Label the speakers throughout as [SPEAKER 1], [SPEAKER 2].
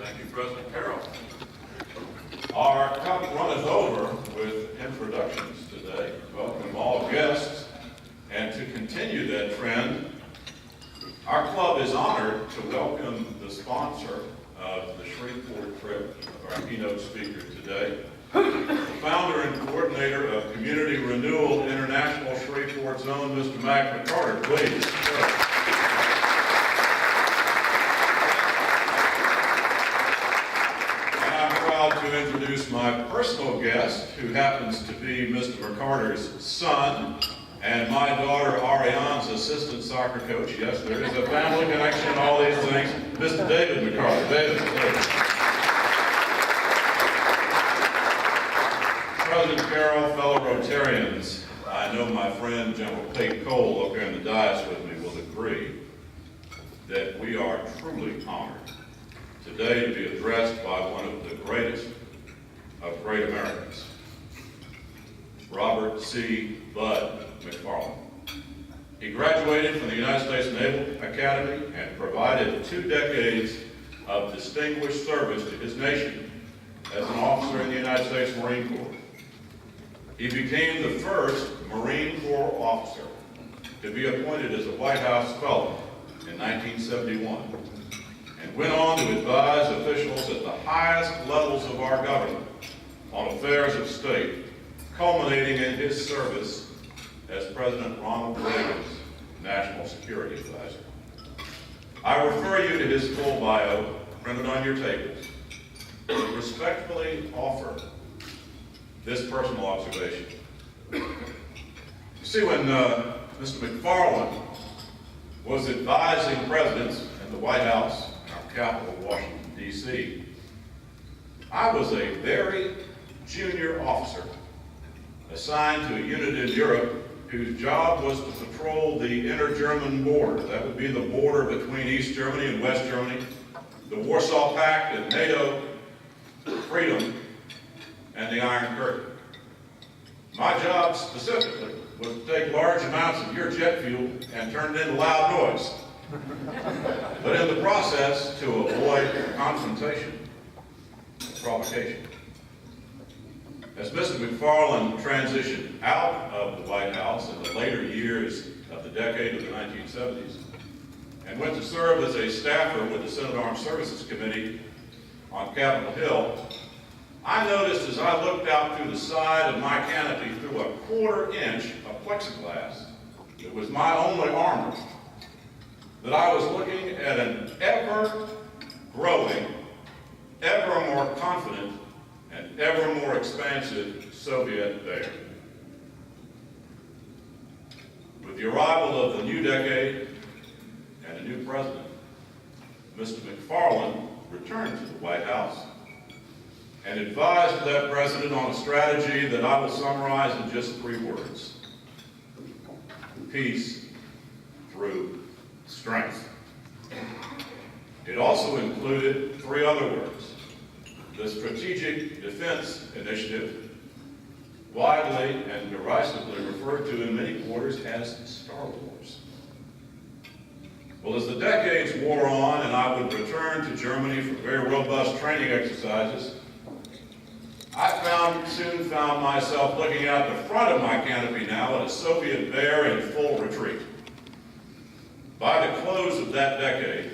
[SPEAKER 1] Thank you, President Carroll. Our cup runneth over with introductions today. Welcome all guests. And to continue that trend, our club is honored to welcome the sponsor of the Shreveport trip, our keynote speaker today, the founder and coordinator of Community Renewal International Shreveport Zone, Mr. McFarlane. Please. To introduce my personal guest, who happens to be Mr. McCarter's son and my daughter Ariane's assistant soccer coach. Yes, there is a family connection and all these things. Mr. David McCarter. David, please. President Carroll, fellow Rotarians, I know my friend General Pete Cole up here in the dais with me will agree that we are truly honored today to be addressed by one of the greatest of great Americans, Robert C. Bud McFarlane. He graduated from the United States Naval Academy and provided 2 decades of distinguished service to his nation as an officer in the United States Marine Corps. He became the first Marine Corps officer to be appointed as a White House Fellow in 1971. And went on to advise officials at the highest levels of our government on affairs of state, culminating in his service as President Ronald Reagan's National Security Advisor. I refer you to his full bio, printed on your tables, and respectfully offer this personal observation. You see, when Mr. McFarlane was advising presidents in the White House, capital, Washington, D.C., I was a very junior officer assigned to a unit in Europe whose job was to patrol the inter-German border. That would be the border between East Germany and West Germany, the Warsaw Pact and NATO, freedom, and the Iron Curtain. My job specifically was to take large amounts of your jet fuel and turn it into loud noise. But in the process, to avoid confrontation, provocation. As Mr. McFarlane transitioned out of the White House in the later years of the decade of the 1970s and went to serve as a staffer with the Senate Armed Services Committee on Capitol Hill, I noticed as I looked out through the side of my canopy through a 1/4 inch of plexiglass that was my only armor, that I was looking at an ever-growing, ever more confident, and ever more expansive Soviet bear. With the arrival of the new decade and a new president, Mr. McFarlane returned to the White House and advised that president on a strategy that I will summarize in just 3 words: peace through strength. It also included 3 other words: the Strategic Defense Initiative, widely and derisively referred to in many quarters as Star Wars. Well, as the decades wore on and I would return to Germany for very robust training exercises, I soon found myself looking out the front of my canopy now at a Soviet bear in full retreat. By the close of that decade,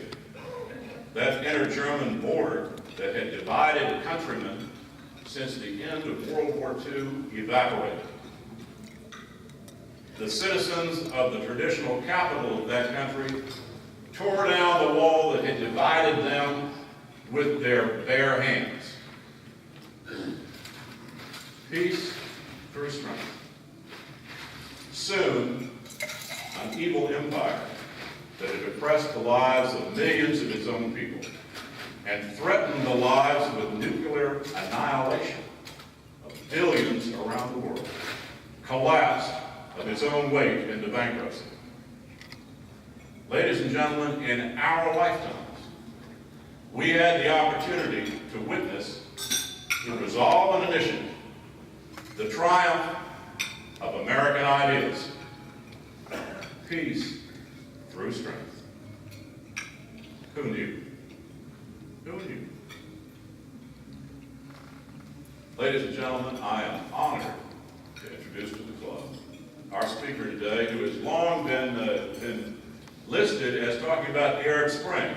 [SPEAKER 1] that inter-German border that had divided countrymen since the end of World War II evaporated. The citizens of the traditional capital of that country tore down the wall that had divided them with their bare hands. Peace through strength. Soon, an evil empire that had oppressed the lives of millions of its own people and threatened the lives with nuclear annihilation of billions around the world, collapsed of its own weight into bankruptcy. Ladies and gentlemen, in our lifetimes, we had the opportunity to witness, through resolve and initiative, the triumph of American ideas. Peace through strength. Who knew? Who are you? Ladies and gentlemen, I am honored to introduce to the club our speaker today, who has long been listed as talking about the Arab Spring.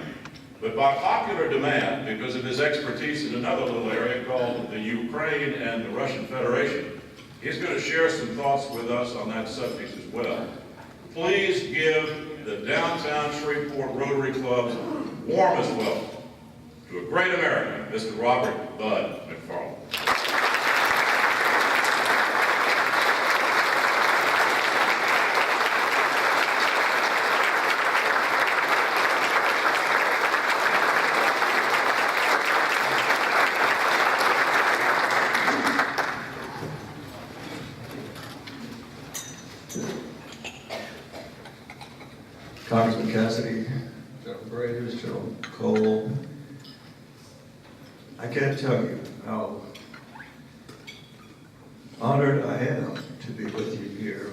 [SPEAKER 1] But by popular demand, because of his expertise in another little area called the Ukraine and the Russian Federation, he's going to share some thoughts with us on that subject as well. Please give the downtown Shreveport Rotary Club's warmest welcome to a great American, Mr. Robert Bud McFarlane.
[SPEAKER 2] Congressman Cassidy, General Graves, General Cole, I can't tell you how honored I am to be with you here.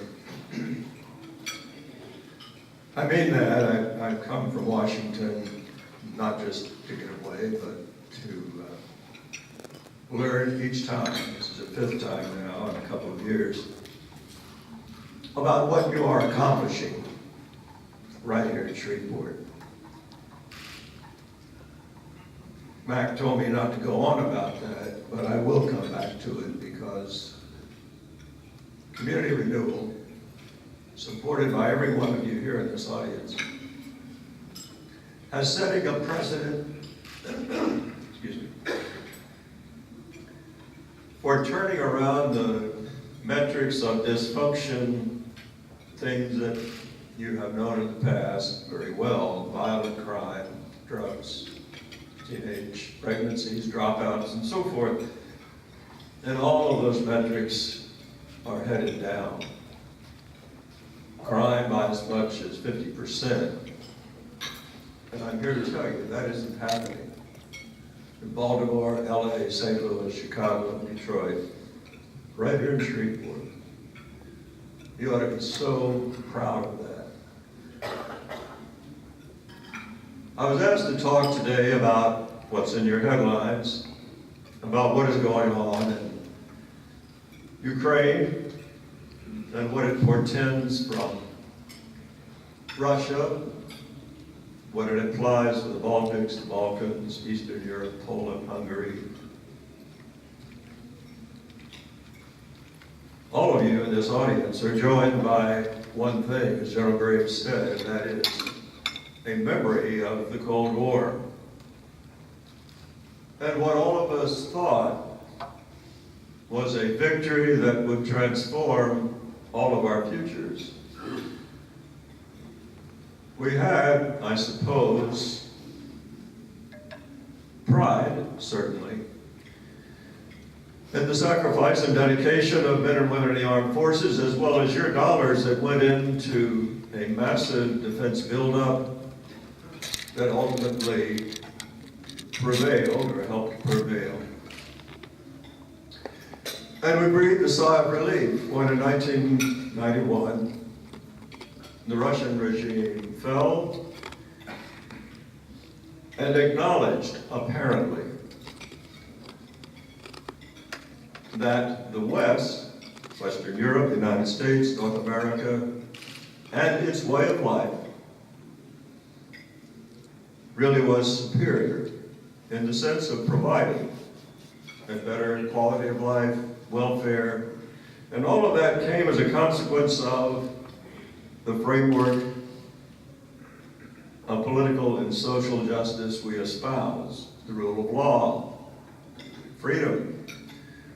[SPEAKER 2] I mean that. I've come from Washington, not just to get away, but to learn each time, this is the 5th time now in a couple of years, about what you are accomplishing right here in Shreveport. Mac told me not to go on about that, but I will come back to it because community renewal, supported by every one of you here in this audience, has setting a precedent excuse me, for turning around the metrics of dysfunction, things that you have known in the past very well: violent crime, drugs, teenage pregnancies, dropouts, and so forth. And all of those metrics are headed down. Crime by as much as 50%. And I'm here to tell you that isn't happening. In Baltimore, LA, St. Louis, Chicago, Detroit, right here in Shreveport. You ought to be so proud of that. I was asked to talk today about what's in your headlines, about what is going on in Ukraine and what it portends from Russia, what it implies for the Baltics, the Balkans, Eastern Europe, Poland, Hungary. All of you in this audience are joined by one thing, as General Graves said, and that is a memory of the Cold War. And what all of us thought was a victory that would transform all of our futures. We had, I suppose, pride, certainly, in the sacrifice and dedication of men and women in the armed forces, as well as your dollars that went into a massive defense buildup that ultimately prevailed or helped prevail. And we breathed a sigh of relief when in 1991 the Russian regime fell and acknowledged, apparently, that the West, Western Europe, the United States, North America, and its way of life really was superior in the sense of providing a better quality of life, welfare, and all of that came as a consequence of the framework of political and social justice we espouse: the rule of law, freedom.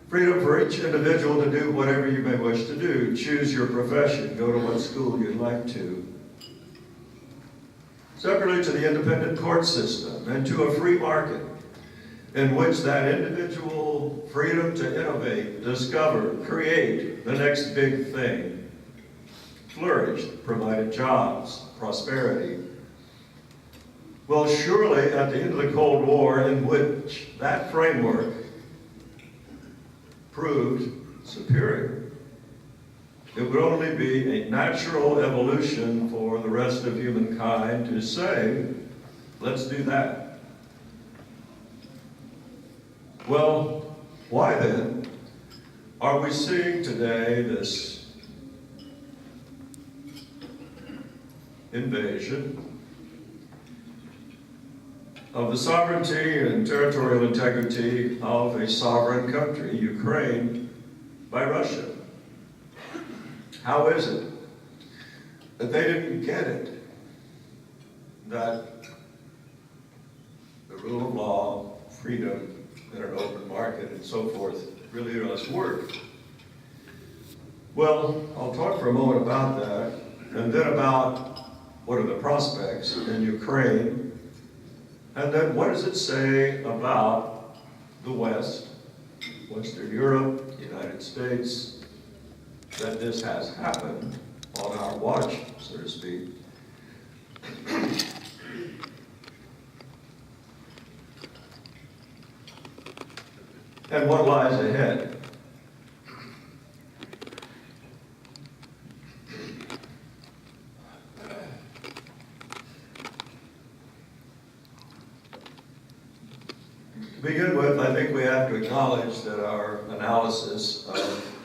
[SPEAKER 2] Freedom for each individual to do whatever you may wish to do, choose your profession, go to what school you'd like to. Separately to the independent court system and to a free market in which that individual freedom to innovate, discover, create the next big thing flourished, provided jobs, prosperity. Well, surely at the end of the Cold War, in which that framework proved superior, it would only be a natural evolution for the rest of humankind to say, let's do that. Well, why then are we seeing today this invasion of the sovereignty and territorial integrity of a sovereign country, Ukraine, by Russia? How is it that they didn't get it, that the rule of law, freedom, and an open market and so forth really does work? Well, I'll talk for a moment about that, and then about what are the prospects in Ukraine, and then what does it say about the West, Western Europe, the United States, that this has happened on our watch, so to speak. And what lies ahead? To begin with, I think we have to acknowledge that our analysis of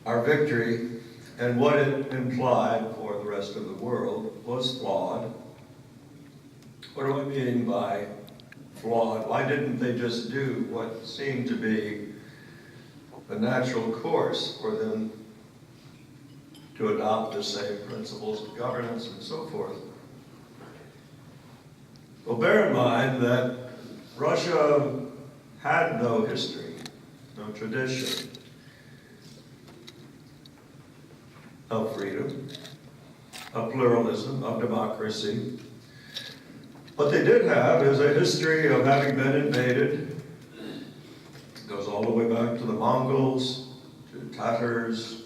[SPEAKER 2] our victory and what it implied for the rest of the world was flawed. What do I mean by flawed? Why didn't they just do what seemed to be the natural course for them to adopt the same principles of governance and so forth? Well, bear in mind that Russia had no history, no tradition of freedom, of pluralism, of democracy. What they did have is a history of having been invaded. It goes all the way back to the Mongols, to Tatars,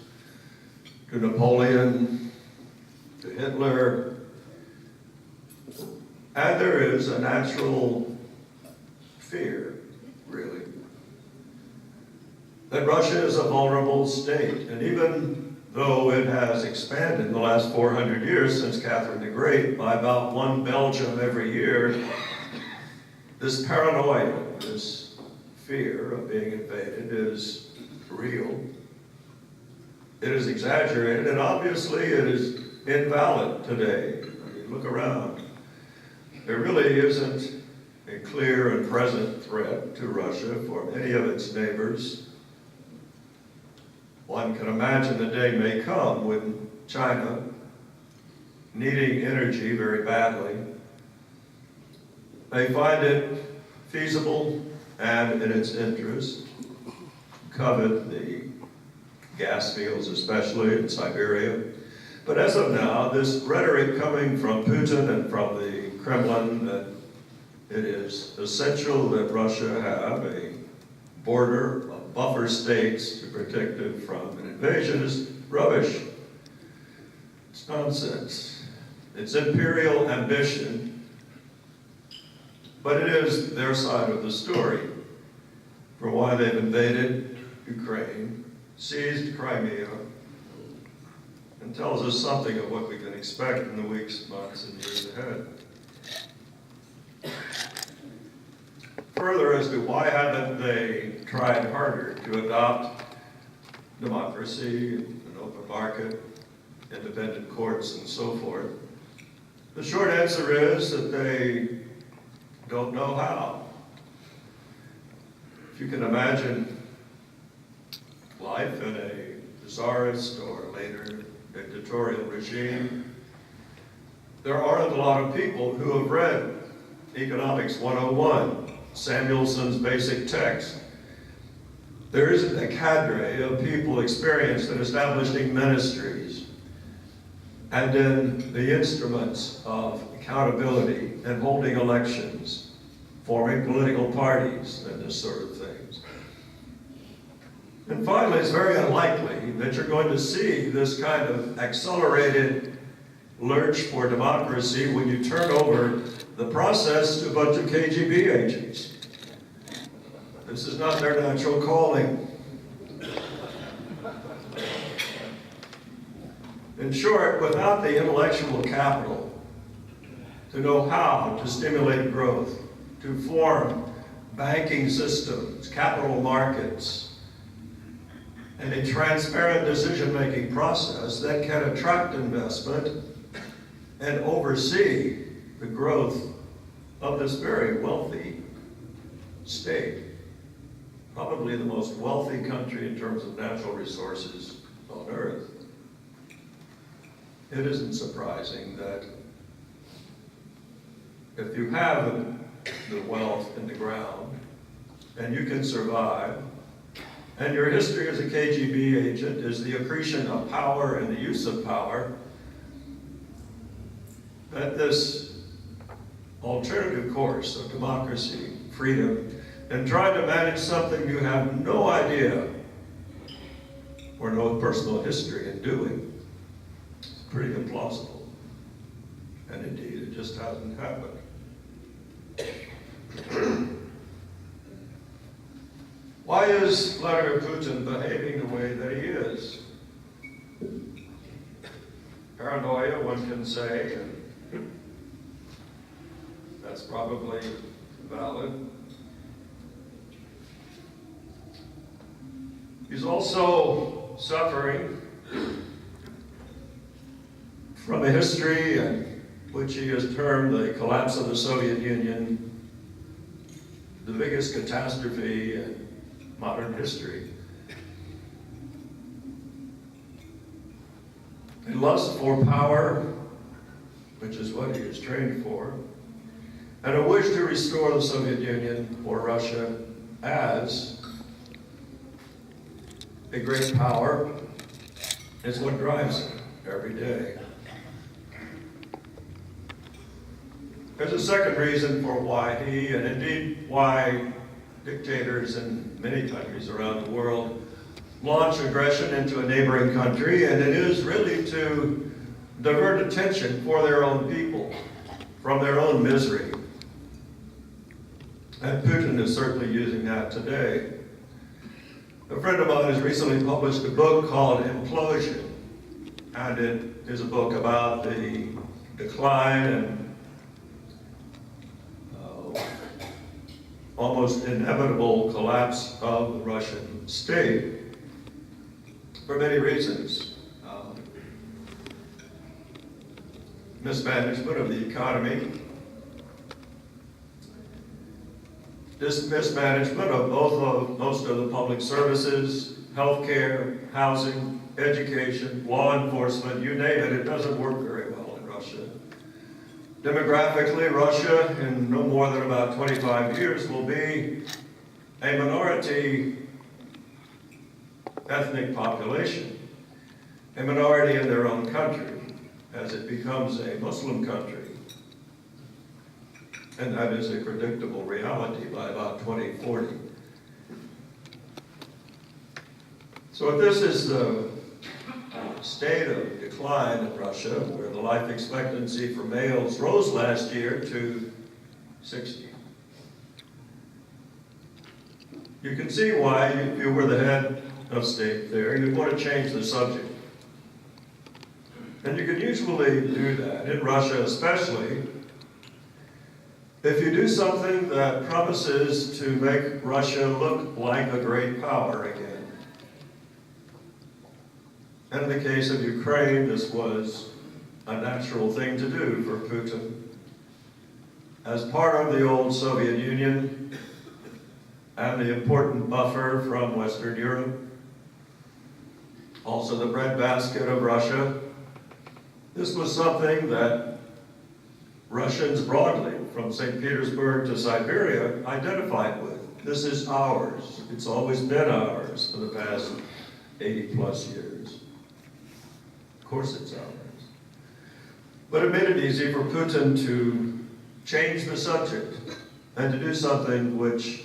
[SPEAKER 2] to Napoleon, to Hitler. And there is a natural fear, really, that Russia is a vulnerable state. And even though it has expanded in the last 400 years since Catherine the Great by about one Belgium every year, this paranoia, this fear of being invaded is real. It is exaggerated, and obviously it is invalid today. I mean, look around. There really isn't a clear and present threat to Russia for any of its neighbors. One can imagine the day may come when China, needing energy very badly, may find it feasible and in its interest to covet the gas fields, especially in Siberia. But as of now, this rhetoric coming from Putin and from the Kremlin that it is essential that Russia have a border of buffer states to protect it from an invasion is rubbish. It's nonsense. It's imperial ambition, but it is their side of the story for why they've invaded Ukraine, seized Crimea, and tells us something of what we can expect in the weeks, months, and years ahead. Further, as to why haven't they tried harder to adopt democracy, an open market, independent courts, and so forth, the short answer is that they don't know how. If you can imagine life in a czarist or later dictatorial regime, there aren't a lot of people who have read Economics 101, Samuelson's basic text. There isn't a cadre of people experienced in establishing ministries and in the instruments of accountability and holding elections, forming political parties, and this sort of things. And finally, it's very unlikely that you're going to see this kind of accelerated lurch for democracy when you turn over the process to a bunch of KGB agents. This is not their natural calling. In short, without the intellectual capital to know how to stimulate growth, to form banking systems, capital markets, and a transparent decision-making process that can attract investment and oversee the growth of this very wealthy state, probably the most wealthy country in terms of natural resources on earth. It isn't surprising that if you have the wealth in the ground and you can survive, and your history as a KGB agent is the accretion of power and the use of power, that this alternative course of democracy, freedom, and trying to manage something you have no idea or no personal history in doing, is pretty implausible. And indeed, it just hasn't happened. Why is Vladimir Putin behaving the way that he is? Paranoia, one can say, and that's probably valid. He's also suffering from a history which he has termed the collapse of the Soviet Union, the biggest catastrophe in modern history. A lust for power, which is what he is trained for, and a wish to restore the Soviet Union or Russia as a great power is what drives him every day. There's a second reason for why he, and indeed why dictators in many countries around the world, launch aggression into a neighboring country, and it is really to divert attention for their own people from their own misery. And Putin is certainly using that today. A friend of mine has recently published a book called Implosion, and it is a book about the decline and almost inevitable collapse of the Russian state for many reasons. Mismanagement of the economy, mismanagement of most of the public services, healthcare, housing, education, law enforcement, you name it, it doesn't work very well in Russia. Demographically, Russia, in no more than about 25 years, will be a minority ethnic population, a minority in their own country, as it becomes a Muslim country. And that is a predictable reality by about 2040. So if this is the state of decline in Russia, where the life expectancy for males rose last year to 60. You can see why, if you were the head of state there, you'd want to change the subject. And you can usually do that, in Russia especially, if you do something that promises to make Russia look like a great power again. And in the case of Ukraine, this was a natural thing to do for Putin. As part of the old Soviet Union and the important buffer from Western Europe, also the breadbasket of Russia, this was something that Russians broadly, from St. Petersburg to Siberia, identified with. This is ours. It's always been ours for the past 80 plus years. Of course it's ours. But it made it easy for Putin to change the subject and to do something which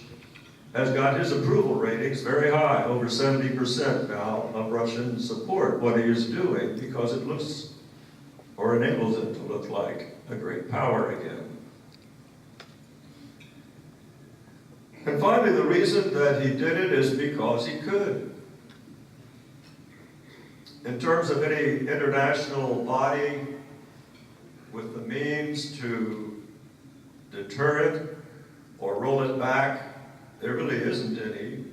[SPEAKER 2] has got his approval ratings very high, over 70% now of Russian support, what he is doing, because it looks, or enables it to look like, a great power again. And finally, the reason that he did it is because he could. In terms of any international body with the means to deter it or roll it back there really isn't any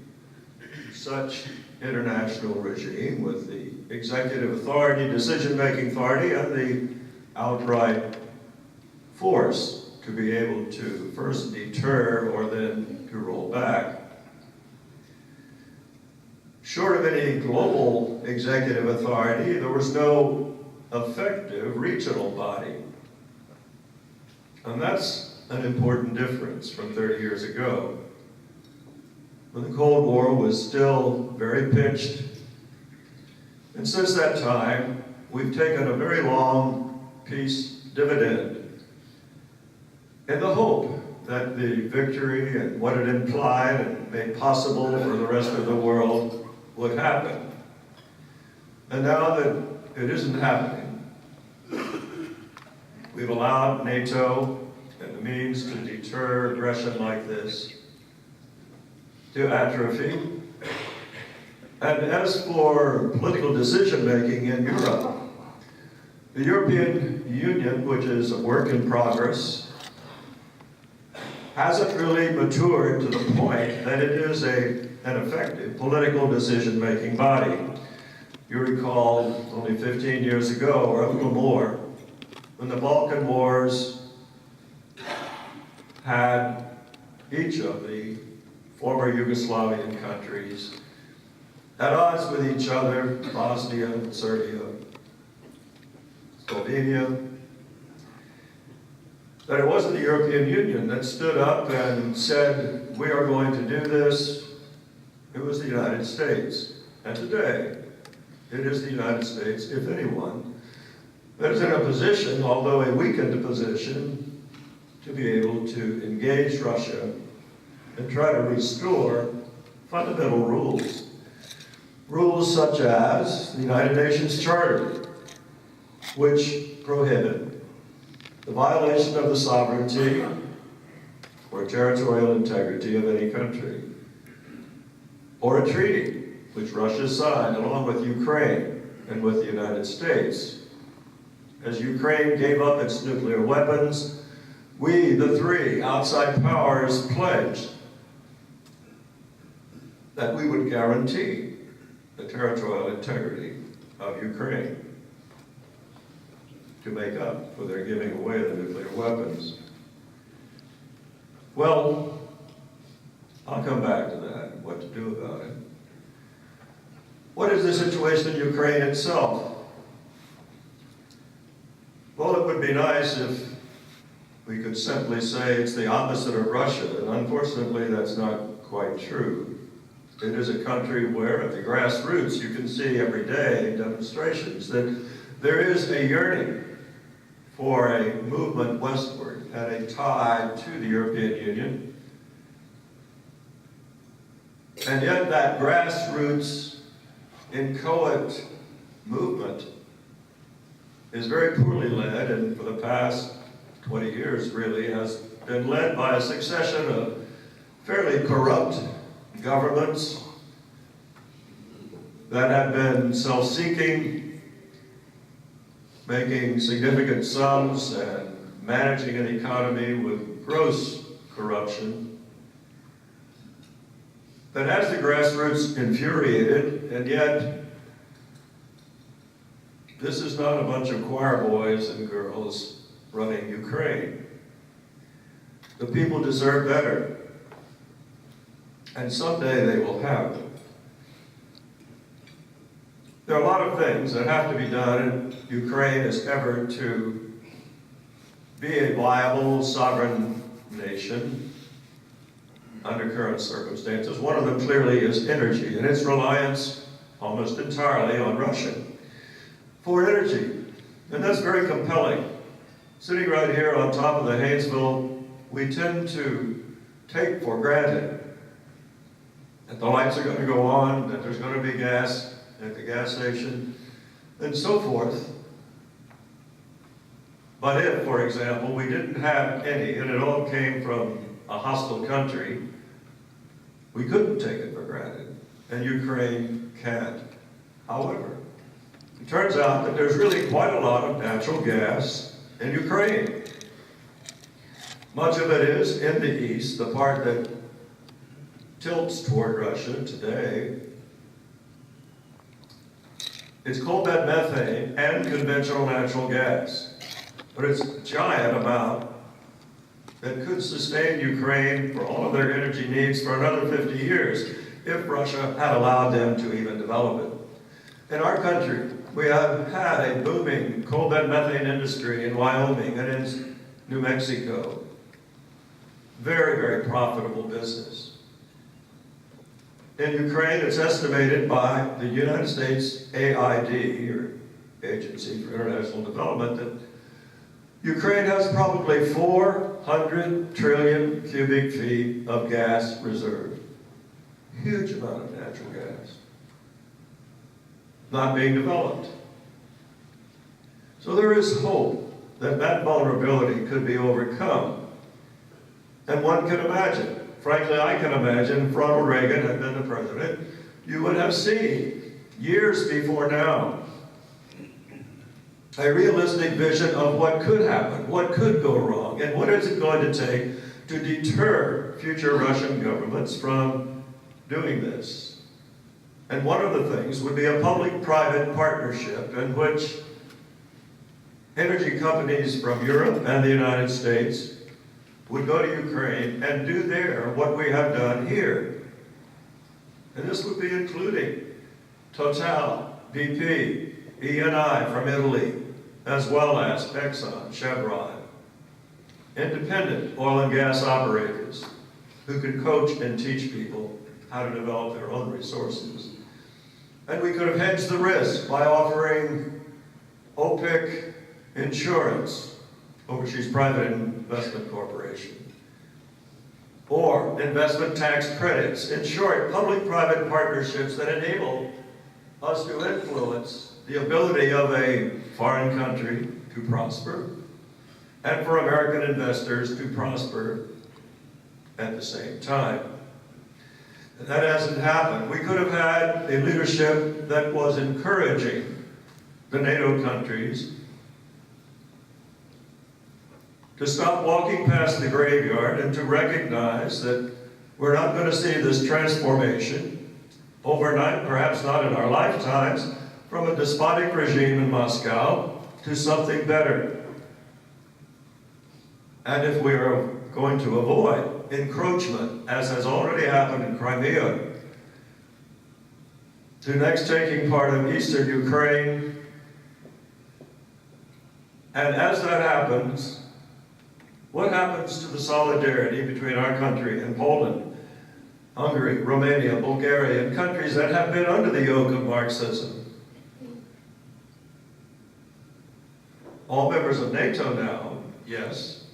[SPEAKER 2] such international regime with the executive authority, decision-making authority, and the outright force to be able to first deter or then to roll back. Short of any global executive authority, there was no effective regional body. And that's an important difference from 30 years ago, when the Cold War was still very pinched. And since that time, we've taken a very long peace dividend in the hope that the victory and what it implied and made possible for the rest of the world would happen. And now that it isn't happening, we've allowed NATO and the means to deter aggression like this to atrophy. And as for political decision-making in Europe, the European Union, which is a work in progress, hasn't really matured to the point that it is an effective political decision-making body. You recall only 15 years ago, or a little more, when the Balkan Wars had each of the former Yugoslavian countries at odds with each other, Bosnia and Serbia, Slovenia, that it wasn't the European Union that stood up and said, we are going to do this. It was the United States. And today, it is the United States, if anyone, that is in a position, although a weakened position, to be able to engage Russia and try to restore fundamental rules. Rules such as the United Nations Charter, which prohibit the violation of the sovereignty or territorial integrity of any country, or a treaty which Russia signed along with Ukraine and with the United States. As Ukraine gave up its nuclear weapons, we, the three outside powers, pledged that we would guarantee the territorial integrity of Ukraine to make up for their giving away the nuclear weapons. Well, I'll come back to that, what to do about it. What is the situation in Ukraine itself? Well, it would be nice if we could simply say it's the opposite of Russia, and unfortunately that's not quite true. It is a country where at the grassroots you can see every day demonstrations that there is a yearning for a movement westward and a tie to the European Union. And yet that grassroots inchoate movement is very poorly led, and for the past 20 years really has been led by a succession of fairly corrupt governments that have been self-seeking, making significant sums and managing an economy with gross corruption that has the grassroots infuriated, and yet this is not a bunch of choir boys and girls running Ukraine. The people deserve better, and someday they will have it. There are a lot of things that have to be done in Ukraine as ever to be a viable, sovereign nation under current circumstances. One of them clearly is energy, and its reliance almost entirely on Russia for energy. And that's very compelling. Sitting right here on top of the Haynesville, we tend to take for granted that the lights are going to go on, that there's going to be gas at the gas station, and so forth. But if, for example, we didn't have any, and it all came from a hostile country, we couldn't take it for granted, and Ukraine can't. However, it turns out that there's really quite a lot of natural gas in Ukraine. Much of it is in the east, the part that tilts toward Russia today. It's coal bed methane and conventional natural gas. But it's a giant amount that could sustain Ukraine for all of their energy needs for another 50 years if Russia had allowed them to even develop it. In our country, we have had a booming coal bed methane industry in Wyoming and in New Mexico. Very, very profitable business. In Ukraine, it's estimated by the United States AID, or Agency for International Development, that Ukraine has probably 400 trillion cubic feet of gas reserve. Huge amount of natural gas not being developed. So there is hope that that vulnerability could be overcome. And one can imagine, frankly I can imagine, if Ronald Reagan had been the president, you would have seen, years before now, a realistic vision of what could happen, what could go wrong, and what is it going to take to deter future Russian governments from doing this. And one of the things would be a public-private partnership in which energy companies from Europe and the United States would go to Ukraine and do there what we have done here. And this would be including Total, BP, Eni from Italy, as well as Exxon, Chevron, independent oil and gas operators who could coach and teach people how to develop their own resources. And we could have hedged the risk by offering OPIC insurance, Overseas Private Investment Corporation, or investment tax credits. In short, public-private partnerships that enable us to influence the ability of a foreign country to prosper, and for American investors to prosper at the same time. And that hasn't happened. We could have had a leadership that was encouraging the NATO countries to stop walking past the graveyard and to recognize that we're not going to see this transformation overnight, perhaps not in our lifetimes, from a despotic regime in Moscow to something better. And if we are going to avoid encroachment, as has already happened in Crimea, to next taking part of eastern Ukraine, and as that happens, what happens to the solidarity between our country and Poland, Hungary, Romania, Bulgaria, and countries that have been under the yoke of Marxism? All members of NATO now, yes.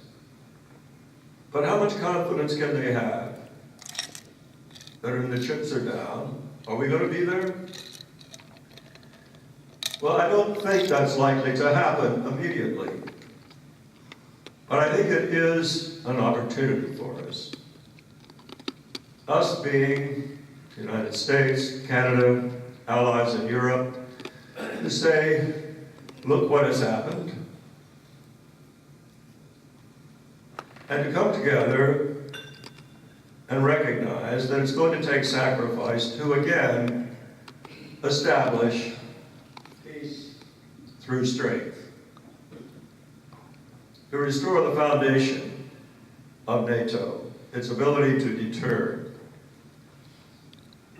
[SPEAKER 2] But how much confidence can they have that when the chips are down, are we going to be there? Well, I don't think that's likely to happen immediately. But I think it is an opportunity for us. Us being the United States, Canada, allies in Europe, to say, look what has happened. And to come together and recognize that it's going to take sacrifice to again establish peace through strength. To restore the foundation of NATO, its ability to deter.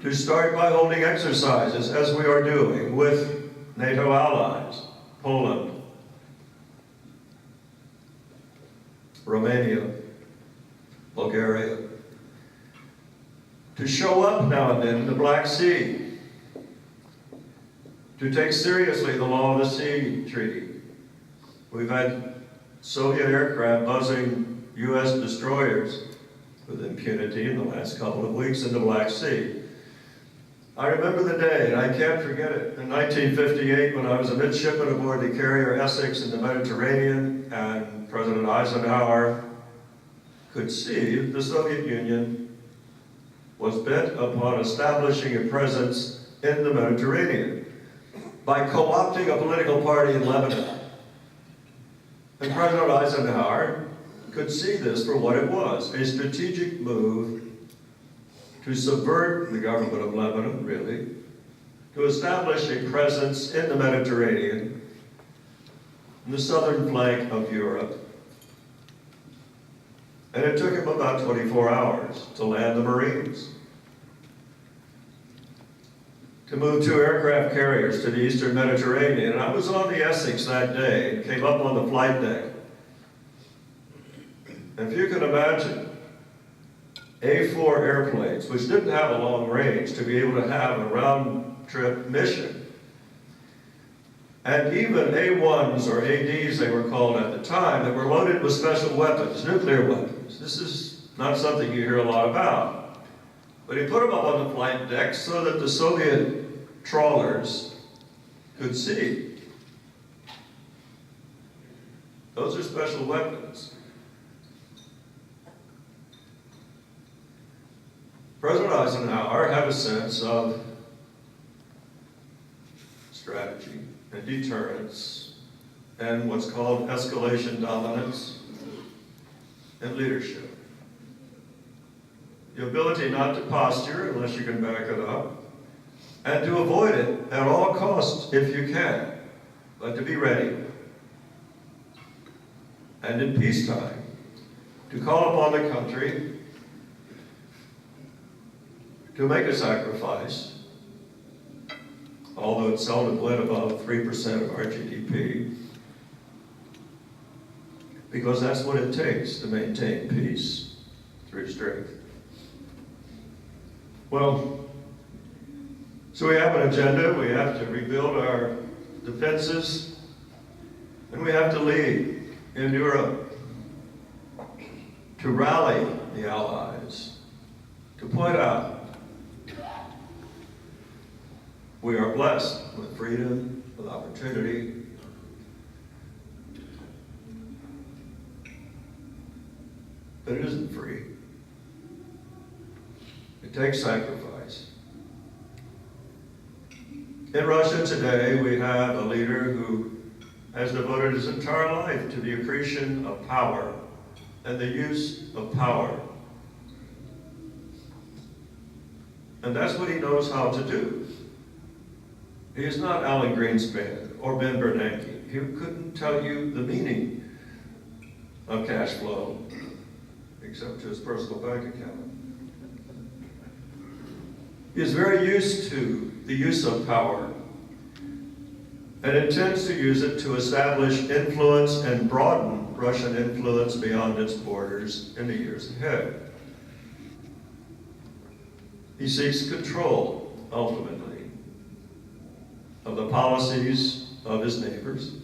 [SPEAKER 2] To start by holding exercises, as we are doing with NATO allies, Poland, Romania, Bulgaria, to show up now and then in the Black Sea, to take seriously the Law of the Sea Treaty. We've had Soviet aircraft buzzing U.S. destroyers with impunity in the last couple of weeks in the Black Sea. I remember the day, and I can't forget it, in 1958 when I was a midshipman aboard the carrier Essex in the Mediterranean, and President Eisenhower could see that the Soviet Union was bent upon establishing a presence in the Mediterranean by co-opting a political party in Lebanon. And President Eisenhower could see this for what it was, a strategic move to subvert the government of Lebanon, really, to establish a presence in the Mediterranean, in the southern flank of Europe. And it took him about 24 hours to land the Marines, to move 2 aircraft carriers to the eastern Mediterranean. And I was on the Essex that day and came up on the flight deck. And if you can imagine, A4 airplanes, which didn't have a long range, to be able to have a round-trip mission. And even A1s or ADs, they were called at the time, that were loaded with special weapons, nuclear weapons. This is not something you hear a lot about. But he put them up on the flight deck so that the Soviet trawlers could see. Those are special weapons. President Eisenhower had a sense of strategy and deterrence and what's called escalation dominance and leadership. The ability not to posture unless you can back it up, and to avoid it at all costs if you can, but to be ready. And in peacetime, to call upon the country to make a sacrifice, although it seldom went above 3% of our GDP, because that's what it takes to maintain peace through strength. Well, so we have an agenda. We have to rebuild our defenses, and we have to lead in Europe, to rally the Allies, to point out we are blessed with freedom, with opportunity. But it isn't free. It takes sacrifice. In Russia today, we have a leader who has devoted his entire life to the accretion of power and the use of power. And that's what he knows how to do. He is not Alan Greenspan or Ben Bernanke. He couldn't tell you the meaning of cash flow, except to his personal bank account. He is very used to the use of power and intends to use it to establish influence and broaden Russian influence beyond its borders in the years ahead. He seeks control, ultimately, of the policies of his neighbors.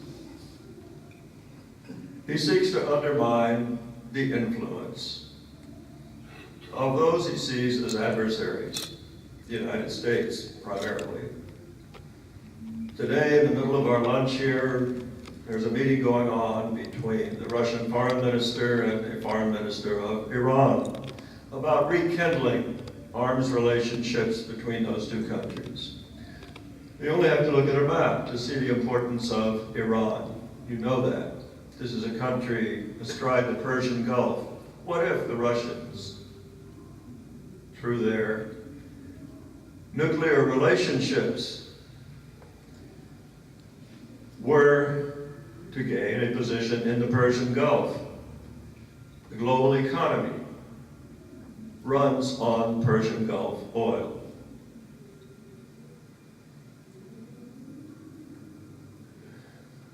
[SPEAKER 2] He seeks to undermine the influence of those he sees as adversaries, the United States primarily. Today, in the middle of our lunch here, there's a meeting going on between the Russian foreign minister and the foreign minister of Iran about rekindling arms relationships between those two countries. You only have to look at a map to see the importance of Iran. You know that. This is a country astride the Persian Gulf. What if the Russians, through their nuclear relationships, were to gain a position in the Persian Gulf? The global economy runs on Persian Gulf oil.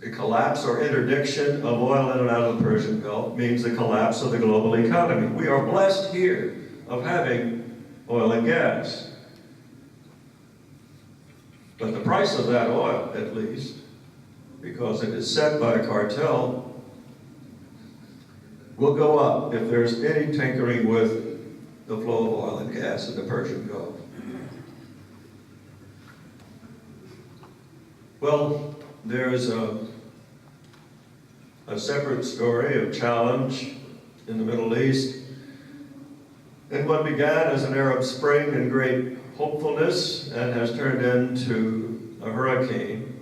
[SPEAKER 2] The collapse or interdiction of oil in and out of the Persian Gulf means the collapse of the global economy. We are blessed here of having oil and gas. But the price of that oil, at least, because it is set by a cartel, will go up if there's any tinkering with the flow of oil and gas in the Persian Gulf. Well, there is a separate story of challenge in the Middle East. And what began as an Arab Spring and great hopefulness and has turned into a hurricane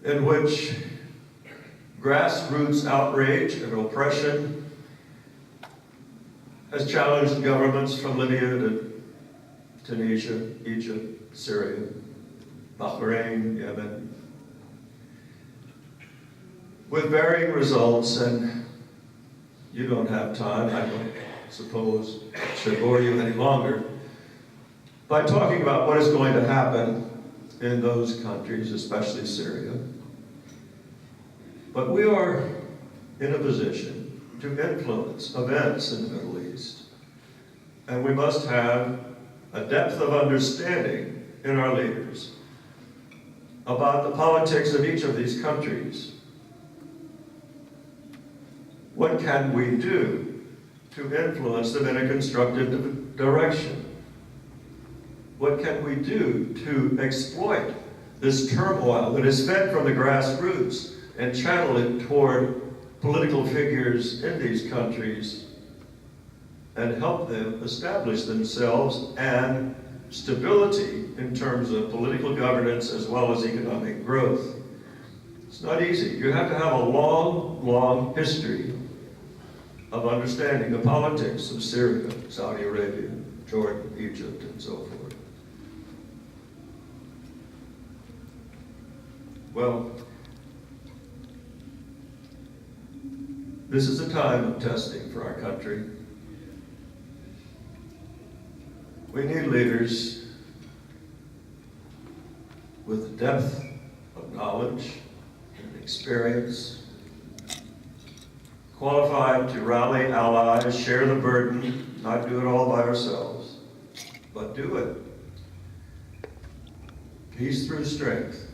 [SPEAKER 2] in which grassroots outrage and oppression has challenged governments from Libya to Tunisia, Egypt, Syria, Bahrain, Yemen, with varying results, and you don't have time, I don't suppose I should bore you any longer, by talking about what is going to happen in those countries, especially Syria. But we are in a position to influence events in the Middle East, and we must have a depth of understanding in our leaders about the politics of each of these countries. What can we do to influence them in a constructive direction? What can we do to exploit this turmoil that is fed from the grassroots and channel it toward political figures in these countries and help them establish themselves and stability in terms of political governance as well as economic growth? It's not easy. You have to have a long, long history of understanding the politics of Syria, Saudi Arabia, Jordan, Egypt, and so forth. Well, this is a time of testing for our country. We need leaders with depth of knowledge and experience, qualified to rally allies, share the burden, not do it all by ourselves, but do it. Peace through strength.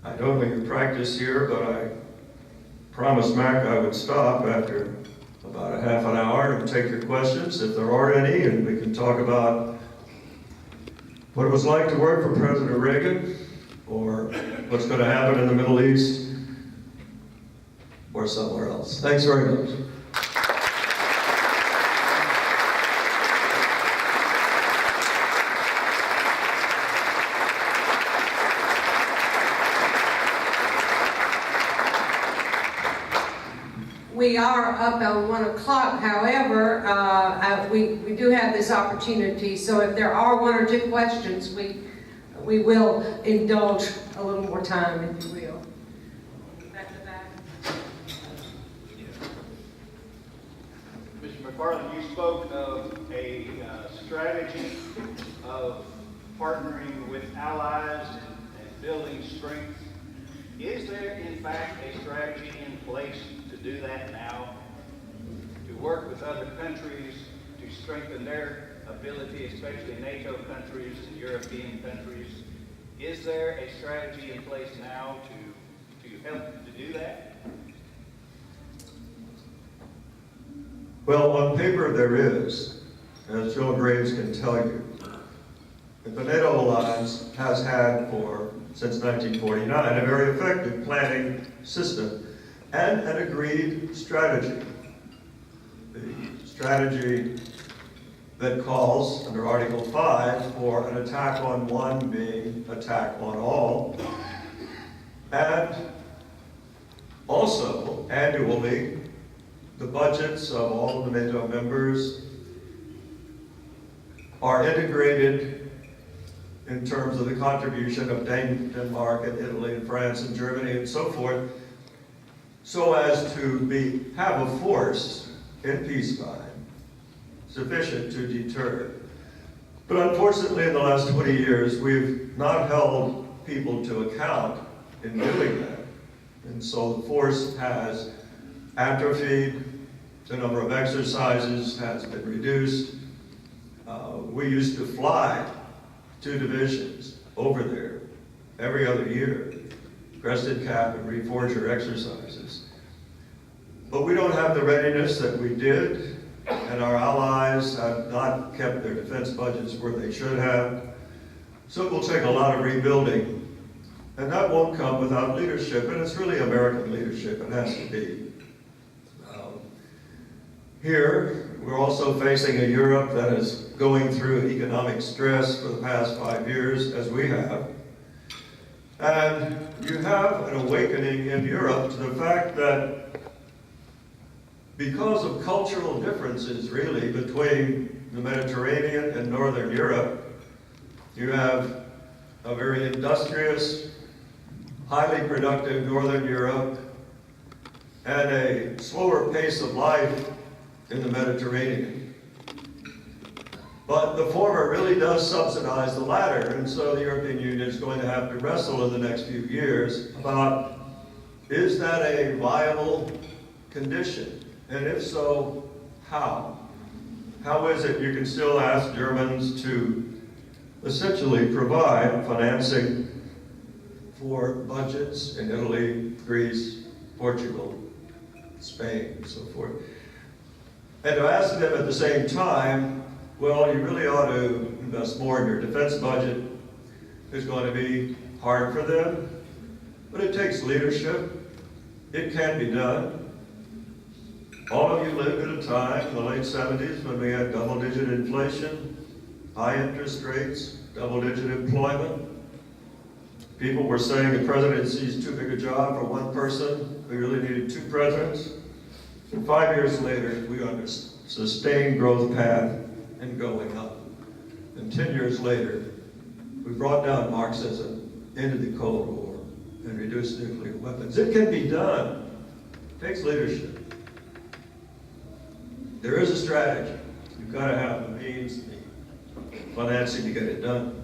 [SPEAKER 2] I don't know your practice here, but I promised Mac I would stop after about a half an hour and take your questions, if there are any, and we can talk about what it was like to work for President Reagan, or what's going to happen in the Middle East, or somewhere else. Thanks very much.
[SPEAKER 3] We are up at 1 o'clock, however, we do have this opportunity, so if there are one or two questions, we will indulge a little more time, if you will. Back to back.
[SPEAKER 4] Mr. McFarlane, you spoke of a strategy of partnering with allies and building strength. Is there, in fact, a strategy in place to do that now? To work with other countries to strengthen their ability, especially NATO countries and European countries? Is there a strategy in place now to help to do that?
[SPEAKER 2] Well, on paper there is, as Joe Graves can tell you. The NATO alliance has had since 1949 a very effective planning system and an agreed strategy. The strategy that calls, under Article 5, for an attack on one being attack on all. And also, annually, the budgets of all of the NATO members are integrated in terms of the contribution of Denmark and Italy and France and Germany and so forth, so as to have a force in peacetime sufficient to deter. But unfortunately, in the last 20 years, we've not held people to account in doing that. And so the force has atrophied, the number of exercises has been reduced. We used to fly 2 divisions over there every other year, crested cap and reforger exercises. But we don't have the readiness that we did, and our allies have not kept their defense budgets where they should have. So it will take a lot of rebuilding, and that won't come without leadership, and it's really American leadership, it has to be. Here, we're also facing a Europe that is going through economic stress for the past 5 years, as we have. And you have an awakening in Europe to the fact that because of cultural differences, really, between the Mediterranean and Northern Europe, you have a very industrious, highly productive Northern Europe, and a slower pace of life in the Mediterranean. But the former really does subsidize the latter, and so the European Union is going to have to wrestle in the next few years about, is that a viable condition? And if so, how? How is it you can still ask Germans to essentially provide financing for budgets in Italy, Greece, Portugal, Spain, and so forth, and to ask them at the same time, well, you really ought to invest more in your defense budget. It's going to be hard for them, but it takes leadership. It can be done. All of you lived at a time in the late 70s when we had double-digit inflation, high interest rates, double-digit employment. People were saying the presidency is too big a job for one person. We really needed two presidents. And 5 years later, we are on a sustained growth path and going up. And 10 years later, we brought down Marxism, ended the Cold War, and reduced nuclear weapons. It can be done. It takes leadership. There is a strategy. You've got to have the means, the financing to get it done.